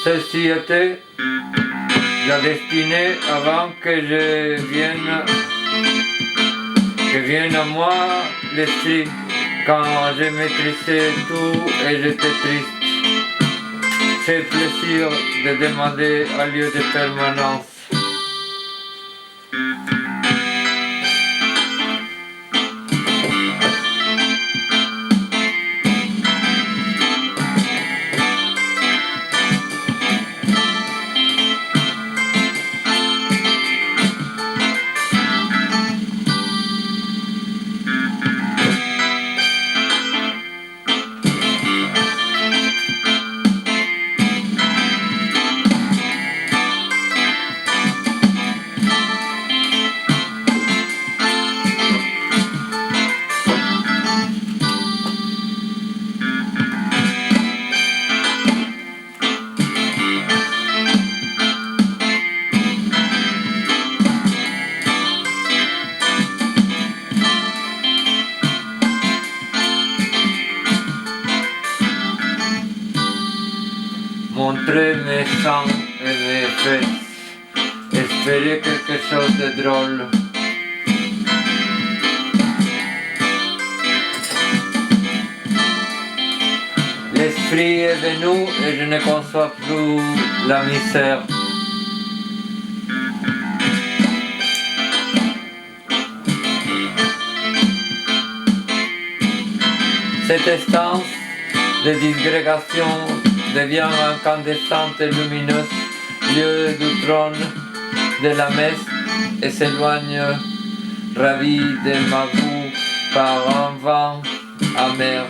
Ceci était la destinée avant que vienne à moi l'esprit, quand je maîtrisais tout et j'étais triste. C'est le plaisir de demander un lieu de permanence. Montrer mes sangs et mes fesses, espérer quelque chose de drôle. L'esprit est venu et je ne conçois plus la misère. Cette instance de disgrégation devient incandescente et lumineuse, lieu du trône de la messe, et s'éloigne, ravi de ma goût par un vent amer.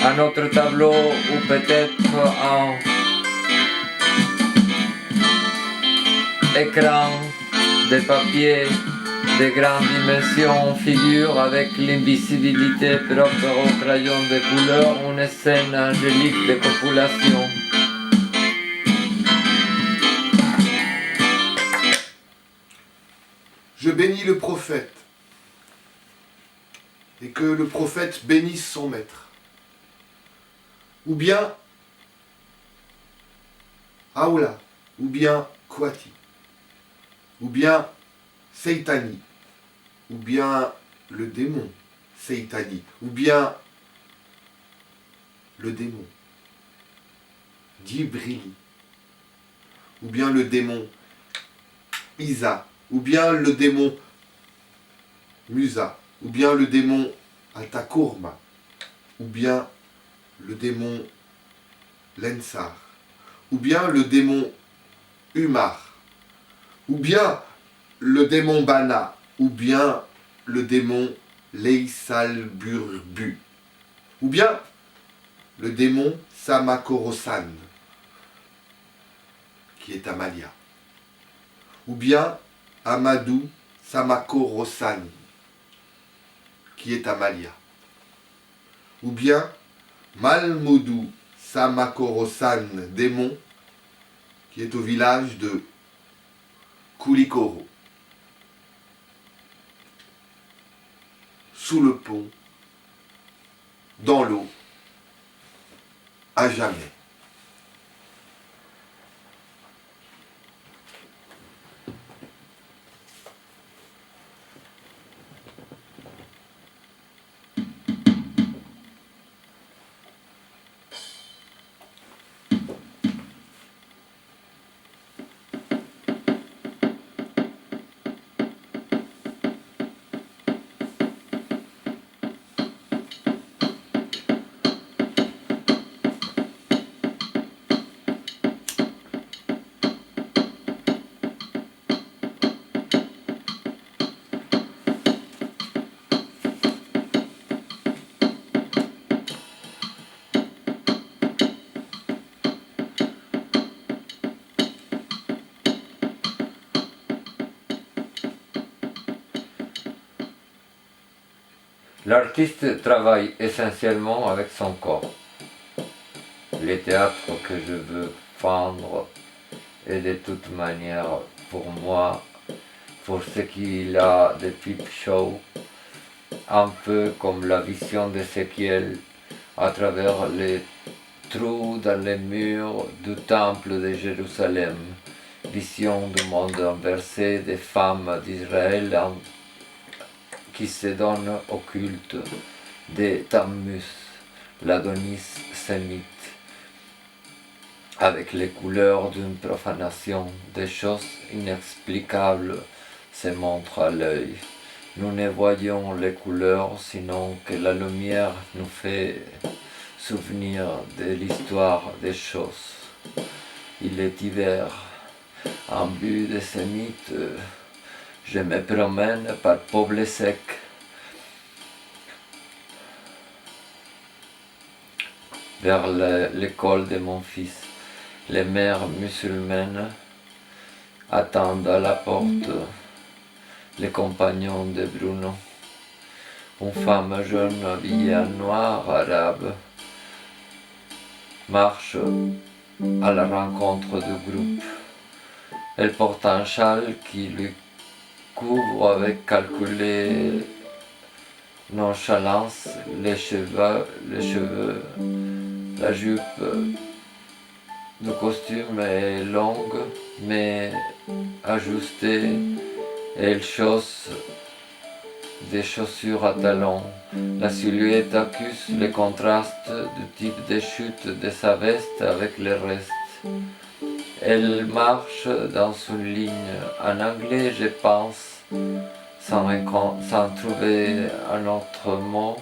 Un autre tableau ou peut-être un écran de papier de grandes dimensions figure avec l'invisibilité propre au crayon de couleur une scène angélique de copulation. Je bénis le prophète et que le prophète bénisse son maître. Ou bien Aoula, ou bien Kwati, ou bien Seitani, ou bien le démon Seitani, ou bien le démon Djibrili, ou bien le démon Isa, ou bien le démon Musa, ou bien le démon Atakurma, ou bien le démon Lensar, ou bien le démon Umar, ou bien le démon Bana, ou bien le démon Leisalburbu, ou bien le démon Samakorosan, qui est Amalia, ou bien Amadou Samakorosan, qui est Amalia, ou bien Malmoudou Samakorosan, démon, qui est au village de Koulikoro, sous le pont, dans l'eau, à jamais. L'artiste travaille essentiellement avec son corps. Le théâtre que je veux peindre est de toute manière pour moi, pour ce qu'il a de peep show, un peu comme la vision d'Ézéchiel à travers les trous dans les murs du temple de Jérusalem, vision du monde inversé des femmes d'Israël qui se donnent au culte de Tammuz, l'Adonis sémite, avec les couleurs d'une profanation, des choses inexplicables se montrent à l'œil. Nous ne voyons les couleurs, sinon que la lumière nous fait souvenir de l'histoire des choses. Il est hiver. En but de ces mythes, je me promène par Poble Sec. Vers l'école de mon fils. Les mères musulmanes attendent à la porte les compagnons de Bruno. Une femme jeune habillée en noir arabe marche à la rencontre du groupe. Elle porte un châle qui lui couvre avec calculée nonchalance les cheveux. La jupe du costume est longue mais ajustée et elle chausse des chaussures à talons. La silhouette accuse le contraste du type de chute de sa veste avec le reste. Elle marche dans une ligne. En anglais, je pense, sans trouver un autre mot,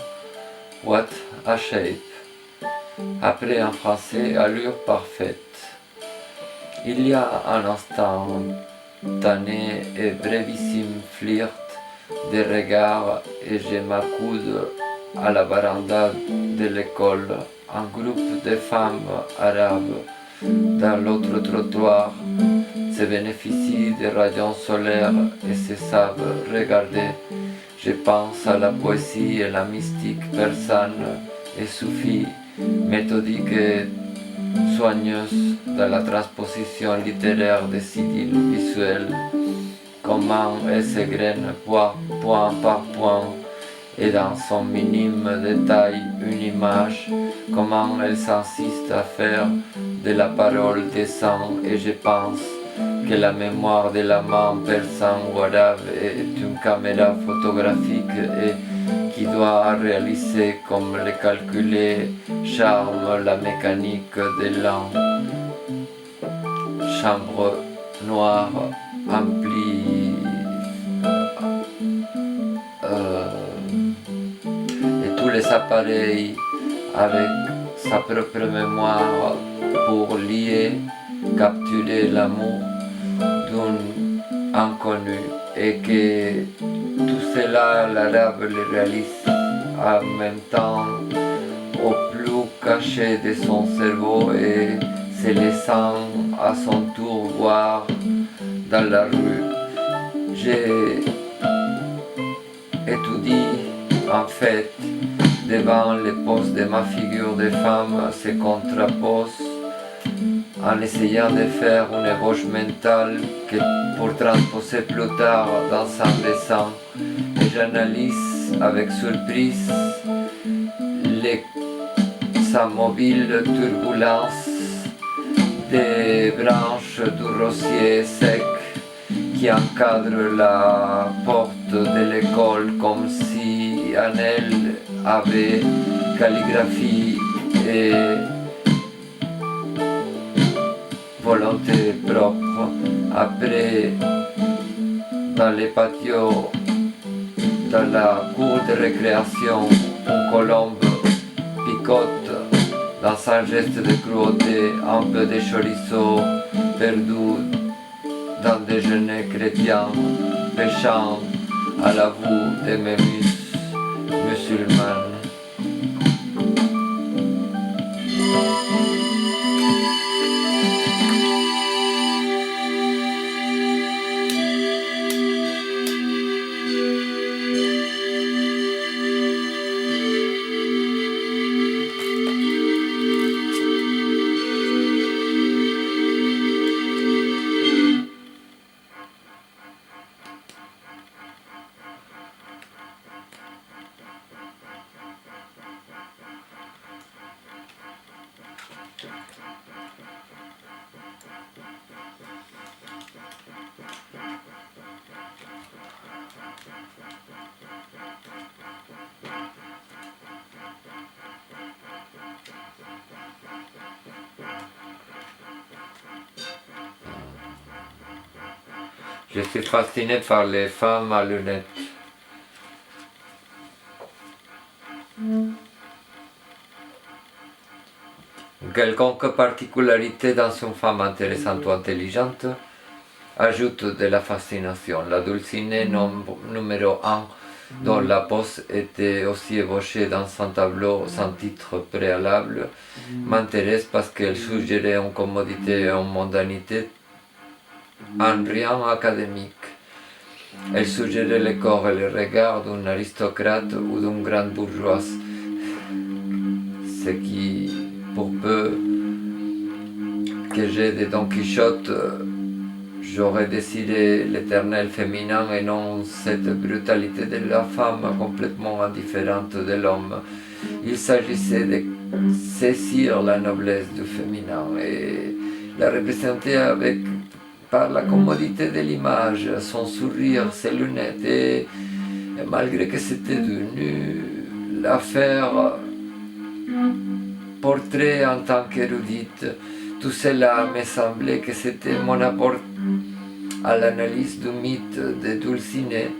what a shape. Après en français, allure parfaite. Il y a un instantané et brevissime flirt des regards et je m'accoude à la véranda de l'école. Un groupe de femmes arabes dans l'autre trottoir se bénéficient des rayons solaires et se savent regarder. Je pense à la poésie et la mystique persane et soufie, méthodique et soigneuse dans la transposition littéraire des idylles visuelles. Comment elle s'égrène point par point et dans son minime détail une image, comment elle s'insiste à faire de la parole des sangs et je pense que la mémoire de la main persan ou arabe est une caméra photographique et qui doit réaliser comme le calculé charme la mécanique de l'an. Chambre noire emplie et tous les appareils avec sa propre mémoire pour lier, capturer l'amour d'un inconnu et que tout cela l'arabe le réalise en même temps au plus caché de son cerveau et se laissant à son tour voir dans la rue. J'ai étudié en fait devant les poses de ma figure de femme se contrapose en essayant de faire une ébauche mentale que pour transposer plus tard dans un dessin. Et j'analyse avec surprise sa mobile turbulence des branches du rosier sec qui encadre la porte de l'école comme si en elle avait calligraphie et volonté propre. Après, dans les patios, dans la cour de récréation, une colombe picote dans un geste de cruauté, un peu de chorizo perdu dans déjeuner chrétien, pêchant à la boue des mémus musulmanes. Je suis fasciné par les femmes à lunettes. Quelconque particularité dans une femme intéressante ou intelligente ajoute de la fascination. La Dulcinée numéro 1, dont la pose était aussi évoquée dans un tableau sans titre préalable, m'intéresse parce qu'elle suggérait une commodité et une mondanité en rien académique. Elle suggérait le corps et le regard d'un aristocrate ou d'une grande bourgeoise, ce qui, pour peu que j'ai de Don Quichotte, j'aurais désiré l'éternel féminin et non cette brutalité de la femme complètement indifférente de l'homme. Il s'agissait de saisir la noblesse du féminin et la représenter par la commodité de l'image, son sourire, ses lunettes. Et malgré que c'était devenu l'affaire portrait en tant qu'érudite, tout cela me semblait que c'était mon apport à l'analyse du mythe de Dulcinée,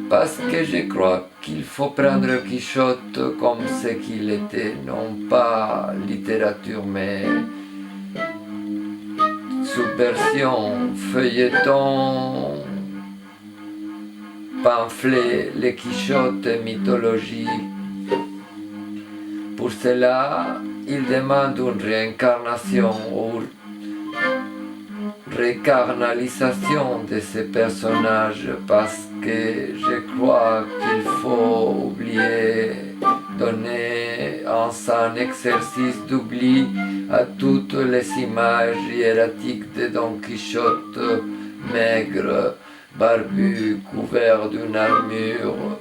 parce que je crois qu'il faut prendre Quichotte comme ce qu'il était, non pas littérature, mais subversion, feuilleton, pamphlet, les Quichottes et mythologie. Pour cela, il demande une réincarnation ou récarnalisation de ces personnages parce que je crois qu'il faut oublier, donner un exercice d'oubli à toutes les images hiératiques de Don Quichotte, maigre, barbu, couvert d'une armure.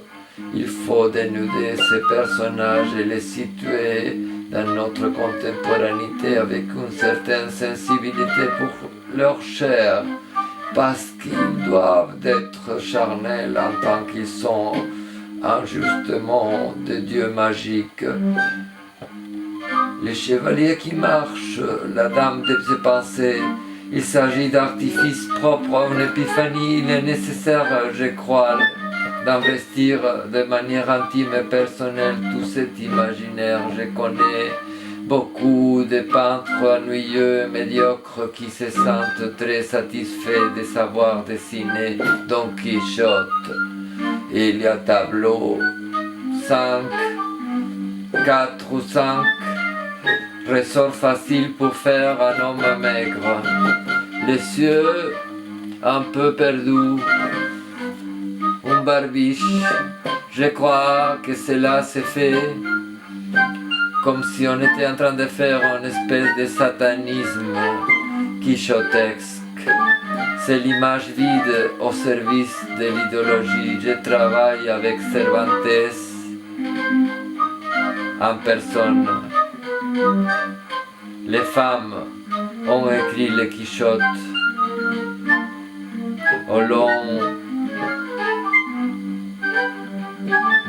Il faut dénuder ces personnages et les situer dans notre contemporanéité avec une certaine sensibilité pour leur chair, parce qu'ils doivent être charnels en tant qu'ils sont injustement des dieux magiques. Les chevaliers qui marchent, la dame des pensées, il s'agit d'artifices propres à une épiphanie. Il est nécessaire, je crois, d'investir de manière intime et personnelle tout cet imaginaire. Je connais beaucoup de peintres ennuyeux et médiocres qui se sentent très satisfaits de savoir dessiner Don Quichotte. Il y a tableau 5, 4 ou 5 ressorts faciles pour faire un homme maigre. Les yeux un peu perdus, un barbiche. Je crois que cela s'est fait comme si on était en train de faire une espèce de satanisme quichotesque. C'est l'image vide au service de l'idéologie. Je travaille avec Cervantes en personne. Les femmes ont écrit le Quichotte au long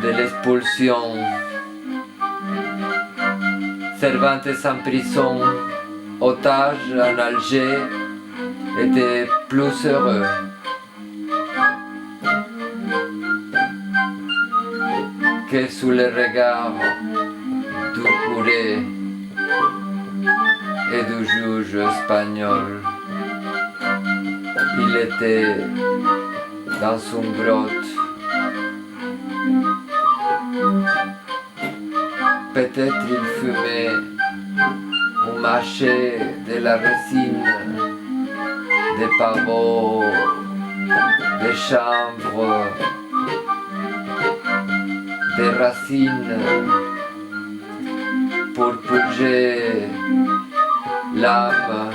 de l'expulsion. Cervantes en prison, otage en Alger, était plus heureux. Que sous le regard du curé et du juge espagnol. Il était dans une grotte. Peut-être il fumait ou mâchait de la résine, des pavots, des chanvres, des racines pour purger l'âme